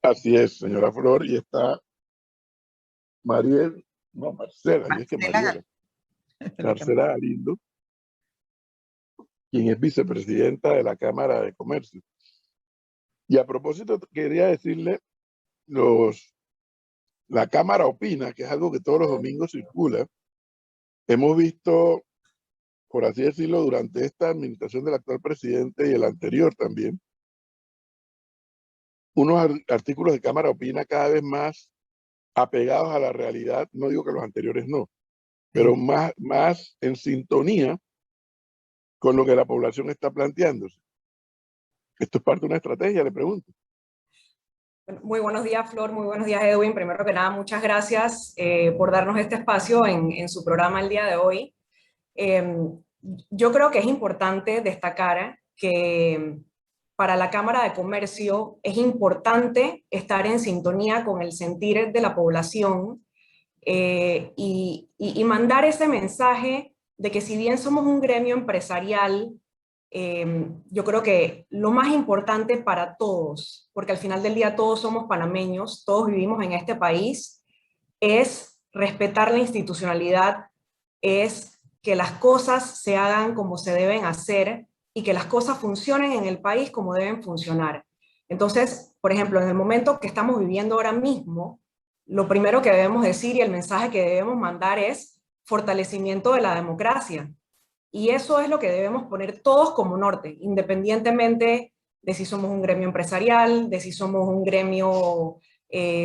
Así es, señora Flor, y está Mariel, no, Marcela, y es que Marcela, Mariela, Marcela Galindo, quien es vicepresidenta de la Cámara de Comercio. Y a propósito, quería decirle, la Cámara opina, que es algo que todos los domingos circula. Hemos visto, por así decirlo, durante esta administración del actual presidente y el anterior también, unos artículos de Cámara opina cada vez más apegados a la realidad, no digo que los anteriores no, pero sí. más en sintonía con lo que la población está planteándose. Esto es parte de una estrategia, le pregunto. Muy buenos días, Flor. Muy buenos días, Edwin. Primero que nada, muchas gracias por darnos este espacio en su programa el día de hoy. Eh, yo creo que es importante destacar que para la Cámara de Comercio es importante estar en sintonía con el sentir de la población y mandar ese mensaje de que si bien somos un gremio empresarial, yo creo que lo más importante para todos, porque al final del día todos somos panameños, todos vivimos en este país, es respetar la institucionalidad, es que las cosas se hagan como se deben hacer y que las cosas funcionen en el país como deben funcionar. Entonces, por ejemplo, en el momento que estamos viviendo ahora mismo, lo primero que debemos decir y el mensaje que debemos mandar es fortalecimiento de la democracia. Y eso es lo que debemos poner todos como norte, independientemente de si somos un gremio empresarial, de si somos un gremio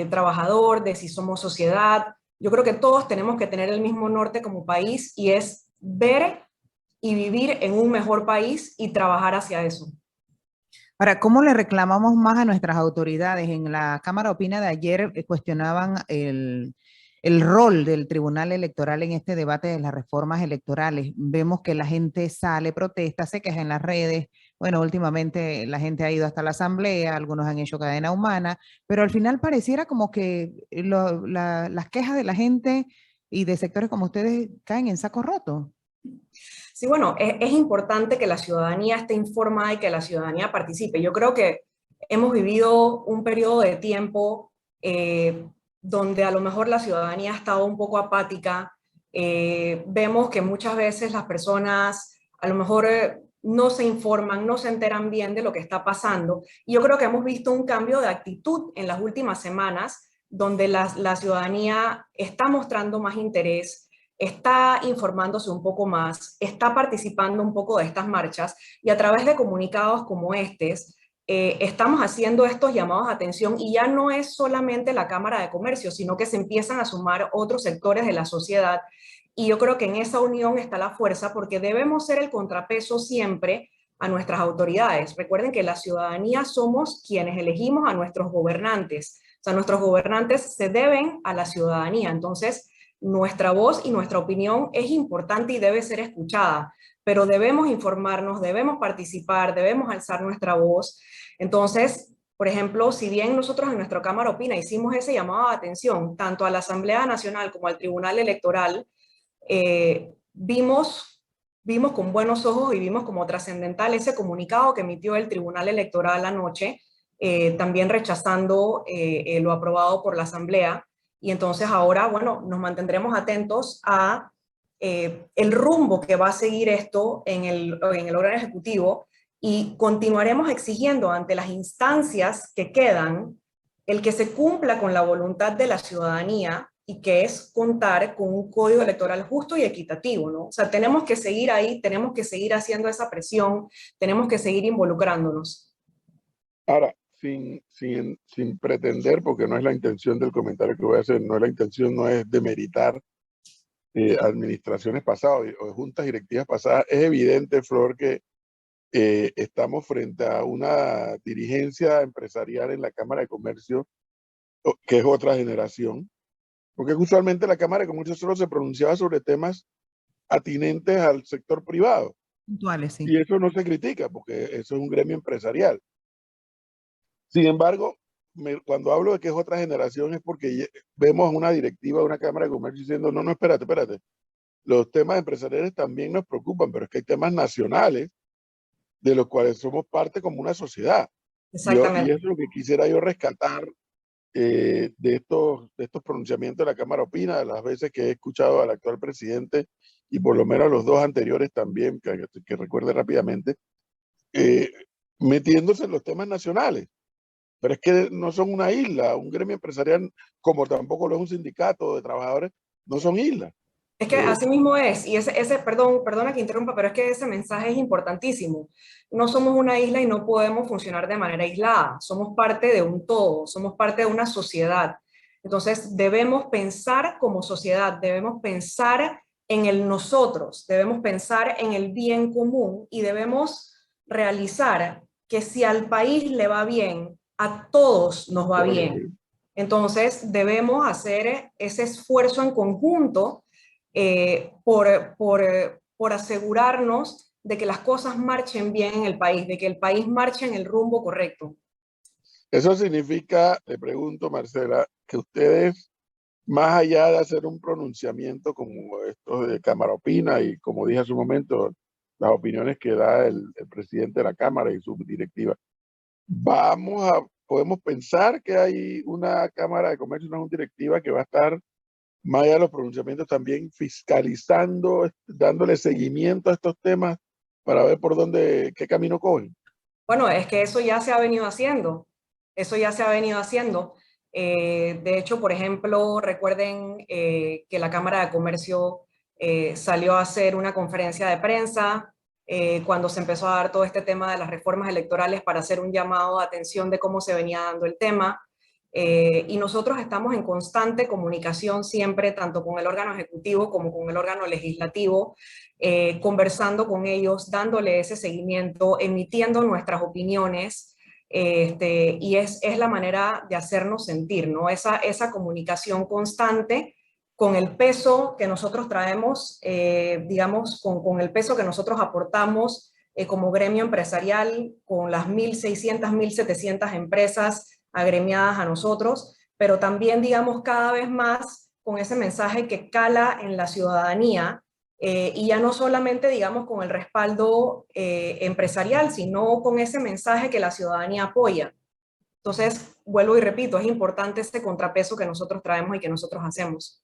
trabajador, de si somos sociedad. Yo creo que todos tenemos que tener el mismo norte como país y es ver y vivir en un mejor país y trabajar hacia eso. Ahora, ¿cómo le reclamamos más a nuestras autoridades? En la Cámara Opina de ayer cuestionaban el rol del Tribunal Electoral en este debate de las reformas electorales. Vemos que la gente sale, protesta, se queja en las redes. Bueno, últimamente la gente ha ido hasta la asamblea, algunos han hecho cadena humana, pero al final pareciera como que las quejas de la gente y de sectores como ustedes caen en saco roto. Sí, bueno, es importante que la ciudadanía esté informada y que la ciudadanía participe. Yo creo que hemos vivido un periodo de tiempo donde a lo mejor la ciudadanía ha estado un poco apática. Vemos que muchas veces las personas a lo mejor no se informan, no se enteran bien de lo que está pasando. Y yo creo que hemos visto un cambio de actitud en las últimas semanas, donde la ciudadanía está mostrando más interés, está informándose un poco más, está participando un poco de estas marchas y a través de comunicados como estos, estamos haciendo estos llamados a atención y ya no es solamente la Cámara de Comercio, sino que se empiezan a sumar otros sectores de la sociedad y yo creo que en esa unión está la fuerza porque debemos ser el contrapeso siempre a nuestras autoridades. Recuerden que la ciudadanía somos quienes elegimos a nuestros gobernantes. O sea, nuestros gobernantes se deben a la ciudadanía. Entonces, nuestra voz y nuestra opinión es importante y debe ser escuchada, pero debemos informarnos, debemos participar, debemos alzar nuestra voz. Entonces, por ejemplo, si bien nosotros en nuestra Cámara Opina hicimos ese llamado de atención, tanto a la Asamblea Nacional como al Tribunal Electoral, vimos con buenos ojos y vimos como trascendental ese comunicado que emitió el Tribunal Electoral anoche, también rechazando lo aprobado por la Asamblea. Y entonces ahora, bueno, nos mantendremos atentos a el rumbo que va a seguir esto en el órgano ejecutivo y continuaremos exigiendo ante las instancias que quedan el que se cumpla con la voluntad de la ciudadanía y que es contar con un código electoral justo y equitativo, ¿no? O sea, tenemos que seguir ahí, tenemos que seguir haciendo esa presión, tenemos que seguir involucrándonos. Ahora, sin pretender, porque no es la intención del comentario que voy a hacer, no es la intención, no es demeritar administraciones pasadas o juntas directivas pasadas, es evidente, Flor, que estamos frente a una dirigencia empresarial en la Cámara de Comercio, que es otra generación, porque usualmente la Cámara de Comercio solo se pronunciaba sobre temas atinentes al sector privado. Puntuales, sí. Y eso no se critica, porque eso es un gremio empresarial. Sin embargo, cuando hablo de que es otra generación es porque vemos una directiva de una Cámara de Comercio diciendo, no, no, espérate. Los temas empresariales también nos preocupan, pero es que hay temas nacionales de los cuales somos parte como una sociedad. Y eso Exactamente. es lo que quisiera yo rescatar de estos pronunciamientos de la Cámara Opina, de las veces que he escuchado al actual presidente y por lo menos los dos anteriores también, que recuerde rápidamente, metiéndose en los temas nacionales. Pero es que no son una isla, un gremio empresarial, como tampoco lo es un sindicato de trabajadores, no son islas. Es que así mismo es, y perdona que interrumpa, pero es que ese mensaje es importantísimo. No somos una isla y no podemos funcionar de manera aislada, somos parte de un todo, somos parte de una sociedad. Entonces debemos pensar como sociedad, debemos pensar en el nosotros, debemos pensar en el bien común y debemos realizar que si al país le va bien, a todos nos va bien. Entonces debemos hacer ese esfuerzo en conjunto por asegurarnos de que las cosas marchen bien en el país, de que el país marche en el rumbo correcto. Eso significa, le pregunto, Marcela, que ustedes, más allá de hacer un pronunciamiento como esto de Cámara Opina y como dije hace un momento, las opiniones que da el presidente de la Cámara y su directiva, podemos pensar que hay una Cámara de Comercio, una directiva que va a estar más allá de los pronunciamientos, también fiscalizando, dándole seguimiento a estos temas para ver por qué camino cogen. Bueno, es que eso ya se ha venido haciendo. Eso ya se ha venido haciendo. De hecho, por ejemplo, recuerden que la Cámara de Comercio salió a hacer una conferencia de prensa cuando se empezó a dar todo este tema de las reformas electorales para hacer un llamado de atención de cómo se venía dando el tema. Y nosotros estamos en constante comunicación siempre, tanto con el órgano ejecutivo como con el órgano legislativo, conversando con ellos, dándole ese seguimiento, emitiendo nuestras opiniones, y es la manera de hacernos sentir, ¿no? Esa comunicación constante con el peso que nosotros traemos, digamos, con el peso que nosotros aportamos como gremio empresarial, con las 1.600, 1.700 empresas agremiadas a nosotros, pero también, digamos, cada vez más con ese mensaje que cala en la ciudadanía, y ya no solamente, digamos, con el respaldo empresarial, sino con ese mensaje que la ciudadanía apoya. Entonces, vuelvo y repito, es importante este contrapeso que nosotros traemos y que nosotros hacemos.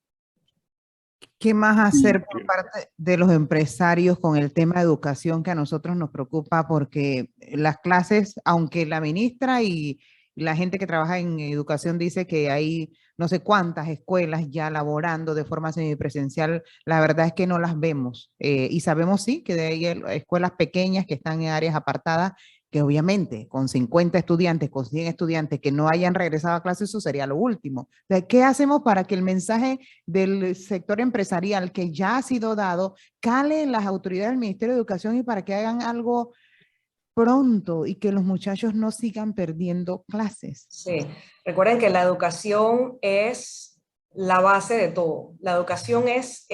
¿Qué más hacer por parte de los empresarios con el tema de educación que a nosotros nos preocupa? Porque las clases, aunque la ministra y la gente que trabaja en educación dice que hay no sé cuántas escuelas ya laborando de forma semipresencial, la verdad es que no las vemos. Y sabemos sí que hay escuelas pequeñas que están en áreas apartadas, que obviamente con 50 estudiantes, con 100 estudiantes que no hayan regresado a clases, eso sería lo último. Entonces, ¿qué hacemos para que el mensaje del sector empresarial que ya ha sido dado cale en las autoridades del Ministerio de Educación y para que hagan algo pronto y que los muchachos no sigan perdiendo clases? Sí, recuerden que la educación es la base de todo. La educación es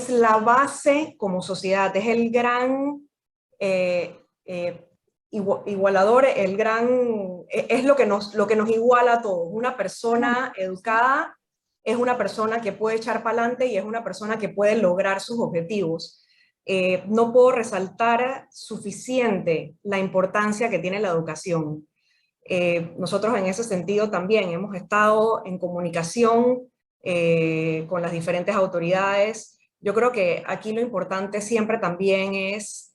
la base como sociedad, es el gran igualador, es lo que nos iguala a todos. Una persona educada es una persona que puede echar para adelante y es una persona que puede lograr sus objetivos. No puedo resaltar suficiente la importancia que tiene la educación. Nosotros en ese sentido también hemos estado en comunicación con las diferentes autoridades. Yo creo que aquí lo importante siempre también es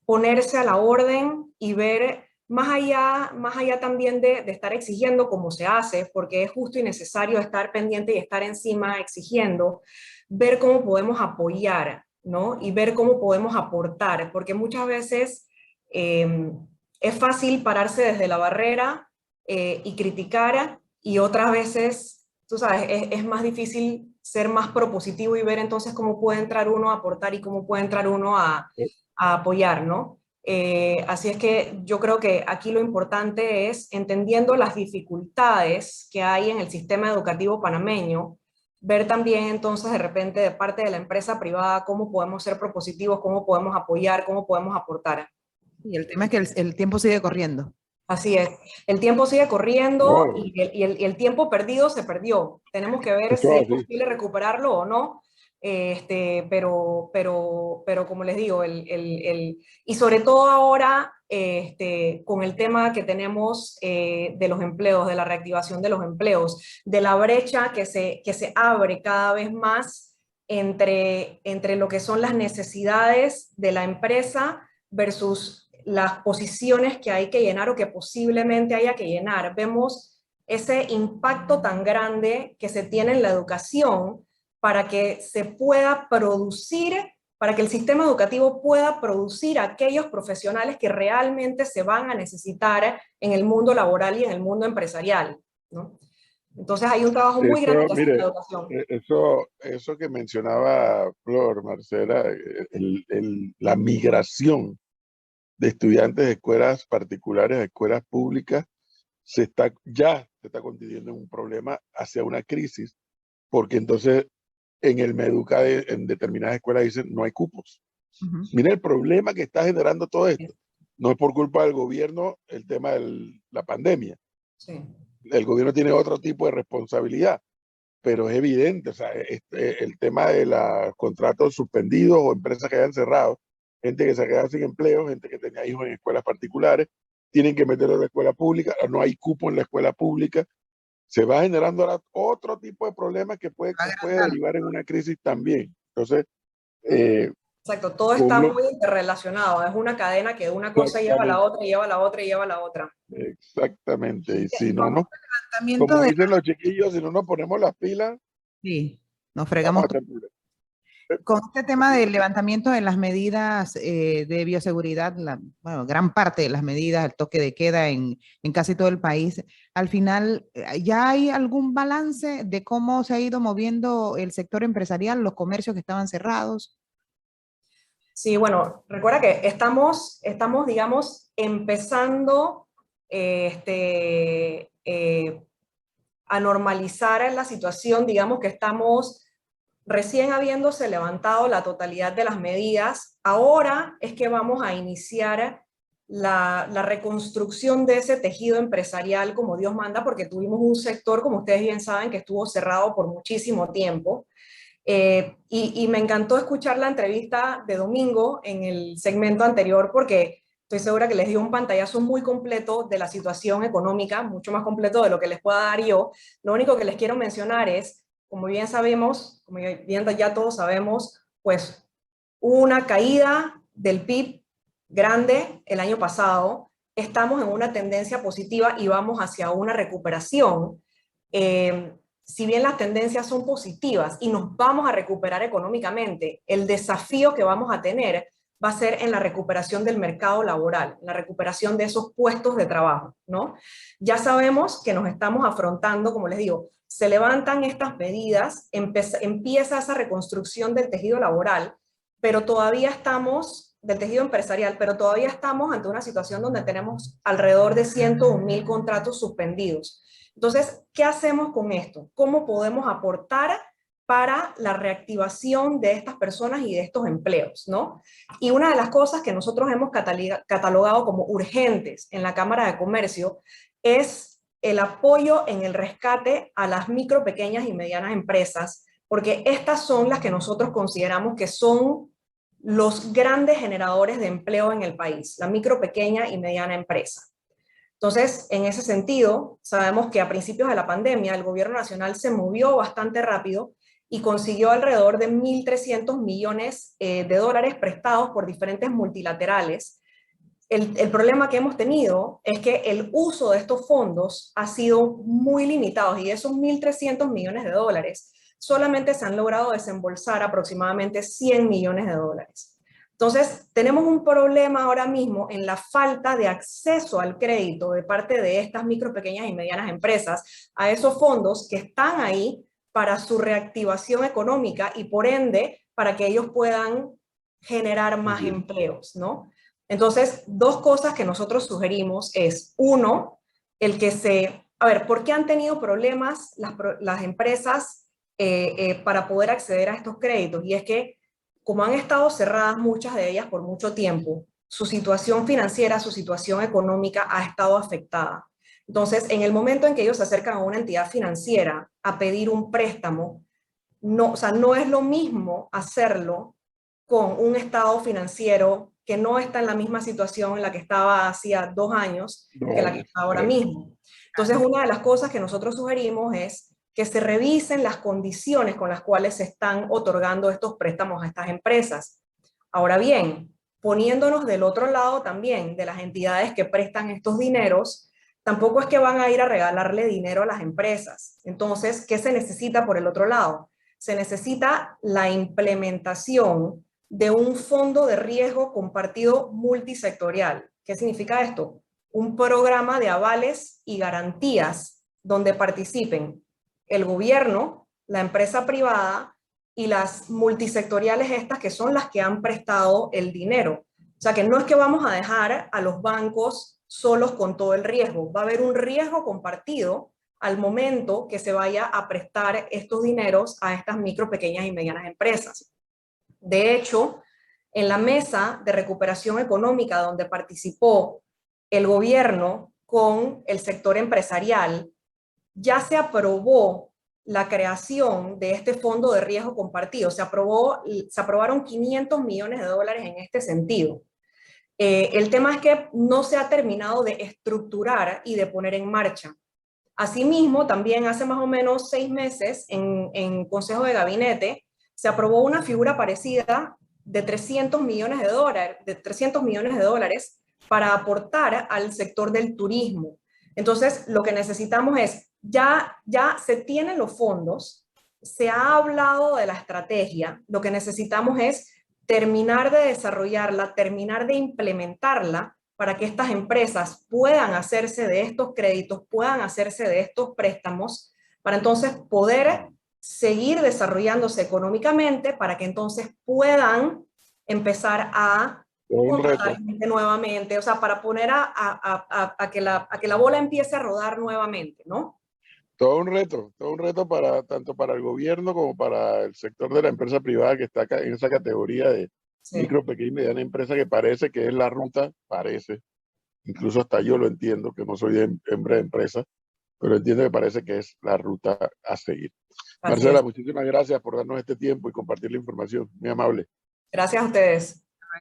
ponerse a la orden y ver más allá también de estar exigiendo como se hace, porque es justo y necesario estar pendiente y estar encima exigiendo, ver cómo podemos apoyar, ¿no? Y ver cómo podemos aportar, porque muchas veces es fácil pararse desde la barrera y criticar, y otras veces, tú sabes, es más difícil ser más propositivo y ver entonces cómo puede entrar uno a aportar y cómo puede entrar uno a apoyar, ¿no? Así es que yo creo que aquí lo importante es, entendiendo las dificultades que hay en el sistema educativo panameño, ver también entonces de repente de parte de la empresa privada cómo podemos ser propositivos, cómo podemos apoyar, cómo podemos aportar. Y el tema es que el tiempo sigue corriendo. Así es, el tiempo sigue corriendo y el tiempo perdido se perdió. Tenemos que ver si es posible recuperarlo o no, pero como les digo, y sobre todo ahora, con el tema que tenemos de los empleos, de la reactivación de los empleos, de la brecha que se abre cada vez más entre lo que son las necesidades de la empresa versus las posiciones que hay que llenar o que posiblemente haya que llenar. Vemos ese impacto tan grande que se tiene en la educación para que se pueda producir, para que el sistema educativo pueda producir a aquellos profesionales que realmente se van a necesitar en el mundo laboral y en el mundo empresarial, ¿no? Entonces hay un trabajo muy grande que hacer en la educación. Eso que mencionaba Flor, Marcela, la migración de estudiantes de escuelas particulares a escuelas públicas ya se está convirtiendo en un problema hacia una crisis, porque entonces en el Meduca en determinadas escuelas dicen no hay cupos. Mira el problema que está generando todo esto. No es por culpa del gobierno el tema de la pandemia. Sí. El gobierno tiene otro tipo de responsabilidad, pero es evidente, o sea, el tema de los contratos suspendidos o empresas que hayan cerrado, gente que se ha quedado sin empleo, gente que tenía hijos en escuelas particulares, tienen que meterlo en la escuela pública, no hay cupo en la escuela pública, se va generando ahora otro tipo de problemas que puede derivar en una crisis también. Entonces, exacto, todo está muy interrelacionado, es una cadena que una cosa lleva a la otra, lleva a la otra y lleva a la otra. Exactamente, y si no, como dicen los chiquillos, si no nos ponemos las pilas, sí, nos fregamos. Con este tema del levantamiento de las medidas de bioseguridad, bueno, gran parte de las medidas, el toque de queda en casi todo el país, al final, ¿ya hay algún balance de cómo se ha ido moviendo el sector empresarial, los comercios que estaban cerrados? Sí, bueno, recuerda que estamos digamos, empezando a normalizar la situación, digamos que estamos recién habiéndose levantado la totalidad de las medidas, ahora es que vamos a iniciar la reconstrucción de ese tejido empresarial como Dios manda, porque tuvimos un sector, como ustedes bien saben, que estuvo cerrado por muchísimo tiempo. Y me encantó escuchar la entrevista de Domingo en el segmento anterior, porque estoy segura que les dio un pantallazo muy completo de la situación económica, mucho más completo de lo que les pueda dar yo. Lo único que les quiero mencionar es, como bien sabemos, como bien ya todos sabemos, pues hubo una caída del PIB grande el año pasado, estamos en una tendencia positiva y vamos hacia una recuperación. Si bien las tendencias son positivas y nos vamos a recuperar económicamente, el desafío que vamos a tener va a ser en la recuperación del mercado laboral, la recuperación de esos puestos de trabajo, ¿no? Ya sabemos que nos estamos afrontando, como les digo, se levantan estas medidas, empieza esa reconstrucción del tejido laboral, pero todavía estamos, del tejido empresarial, pero todavía estamos ante una situación donde tenemos alrededor de 101,000 contratos suspendidos. Entonces, ¿qué hacemos con esto? ¿Cómo podemos aportar para la reactivación de estas personas y de estos empleos, ¿no? Y una de las cosas que nosotros hemos catalogado como urgentes en la Cámara de Comercio es el apoyo en el rescate a las micro, pequeñas y medianas empresas, porque estas son las que nosotros consideramos que son los grandes generadores de empleo en el país, la micro, pequeña y mediana empresa. Entonces, en ese sentido, sabemos que a principios de la pandemia el gobierno nacional se movió bastante rápido y consiguió alrededor de 1.300 millones de dólares prestados por diferentes multilaterales. El problema que hemos tenido es que el uso de estos fondos ha sido muy limitado y de esos 1.300 millones de dólares solamente se han logrado desembolsar aproximadamente 100 millones de dólares. Entonces, tenemos un problema ahora mismo en la falta de acceso al crédito de parte de estas micro, pequeñas y medianas empresas a esos fondos que están ahí para su reactivación económica y por ende para que ellos puedan generar más empleos, ¿no? Entonces, dos cosas que nosotros sugerimos es, uno, a ver, ¿por qué han tenido problemas las empresas para poder acceder a estos créditos? Y es que, como han estado cerradas muchas de ellas por mucho tiempo, su situación financiera, su situación económica ha estado afectada. Entonces, en el momento en que ellos se acercan a una entidad financiera a pedir un préstamo, no, o sea, no es lo mismo hacerlo con un estado financiero que no está en la misma situación en la que estaba hacía 2 años que la que está ahora mismo. Entonces, una de las cosas que nosotros sugerimos es que se revisen las condiciones con las cuales se están otorgando estos préstamos a estas empresas. Ahora bien, poniéndonos del otro lado también de las entidades que prestan estos dineros, tampoco es que van a ir a regalarle dinero a las empresas. Entonces, ¿qué se necesita por el otro lado? Se necesita la implementación de un fondo de riesgo compartido multisectorial. ¿Qué significa esto? Un programa de avales y garantías donde participen el gobierno, la empresa privada y las multisectoriales estas que son las que han prestado el dinero. O sea que no es que vamos a dejar a los bancos solos con todo el riesgo. Va a haber un riesgo compartido al momento que se vaya a prestar estos dineros a estas micro, pequeñas y medianas empresas. De hecho, en la mesa de recuperación económica donde participó el gobierno con el sector empresarial, ya se aprobó la creación de este fondo de riesgo compartido. Se aprobaron 500 millones de dólares en este sentido. El tema es que no se ha terminado de estructurar y de poner en marcha. Asimismo, también hace más o menos 6 meses en Consejo de Gabinete se aprobó una figura parecida de 300 millones de dólares para aportar al sector del turismo. Entonces, lo que necesitamos es, ya se tienen los fondos, se ha hablado de la estrategia, lo que necesitamos es terminar de desarrollarla, terminar de implementarla para que estas empresas puedan hacerse de estos créditos, puedan hacerse de estos préstamos, para entonces poder seguir desarrollándose económicamente, para que entonces puedan empezar a contratar gente nuevamente, o sea, para poner a que la bola empiece a rodar nuevamente, ¿no? Todo un reto para, tanto para el gobierno como para el sector de la empresa privada que está en esa categoría de micro, pequeña y mediana empresa, que parece que es la ruta, parece, incluso hasta yo lo entiendo, que no soy de empresa, pero entiendo que parece que es la ruta a seguir. Marcela, muchísimas gracias por darnos este tiempo y compartir la información. Muy amable. Gracias a ustedes.